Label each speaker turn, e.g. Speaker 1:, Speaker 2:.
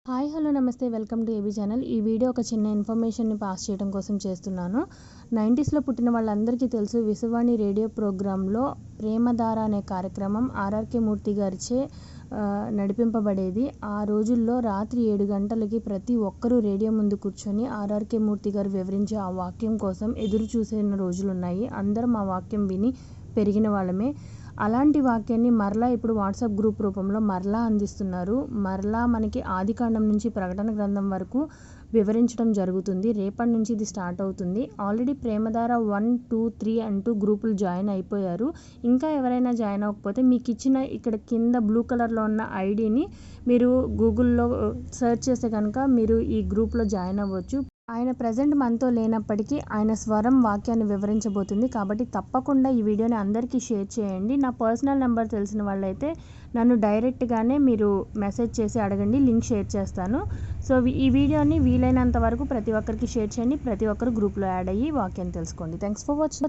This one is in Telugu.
Speaker 1: హాయ్ హలో నమస్తే వెల్కమ్ టు ఏబీ ఛానల్. ఈ వీడియో ఒక చిన్న ఇన్ఫర్మేషన్ని పాస్ చేయడం కోసం చేస్తున్నాను. 90స్లో పుట్టిన వాళ్ళందరికీ తెలుసు, విశ్వవాణి రేడియో ప్రోగ్రాంలో ప్రేమధార అనే కార్యక్రమం ఆర్ఆర్కే మూర్తి గారిచే నడిపింపబడేది. ఆ రోజుల్లో రాత్రి 7 గంటలకి ప్రతి ఒక్కరూ రేడియో ముందు కూర్చొని ఆర్ఆర్కే మూర్తి గారు వివరించే ఆ వాక్యం కోసం ఎదురు చూసిన రోజులున్నాయి. అందరం ఆ వాక్యం విని పెరిగిన వాళ్ళమే. అలాంటి వాక్యాన్ని మరలా ఇప్పుడు వాట్సాప్ గ్రూప్ రూపంలో మరలా అందిస్తున్నారు. మరలా మనకి ఆదికాండం నుంచి ప్రకటన గ్రంథం వరకు వివరించడం జరుగుతుంది. రేపటి నుంచి ఇది స్టార్ట్ అవుతుంది. ఆల్రెడీ ప్రేమధార 1, 2, 3 అంటూ గ్రూపులు జాయిన్ అయిపోయారు. ఇంకా ఎవరైనా జాయిన్ అవ్వకపోతే మీకు ఇచ్చిన ఇక్కడ కింద బ్లూ కలర్లో ఉన్న ఐడిని మీరు గూగుల్లో సెర్చ్ చేస్తే కనుక మీరు ఈ గ్రూప్లో జాయిన్ అవ్వచ్చు. ఆయన ప్రజెంట్ మనతో లేనప్పటికీ ఆయన స్వరం వాక్యాన్ని వివరించబోతుంది. కాబట్టి తప్పకుండా ఈ వీడియోని అందరికీ షేర్ చేయండి. నా పర్సనల్ నెంబర్ తెలిసిన వాళ్ళైతే నన్ను డైరెక్ట్గానే మీరు మెసేజ్ చేసి అడగండి, లింక్ షేర్ చేస్తాను. సో ఈ వీడియోని వీలైనంత వరకు ప్రతి ఒక్కరికి షేర్ చేయండి. ప్రతి ఒక్కరు గ్రూప్లో యాడ్ అయ్యి వాక్యాన్ని తెలుసుకోండి. Thanks for watching.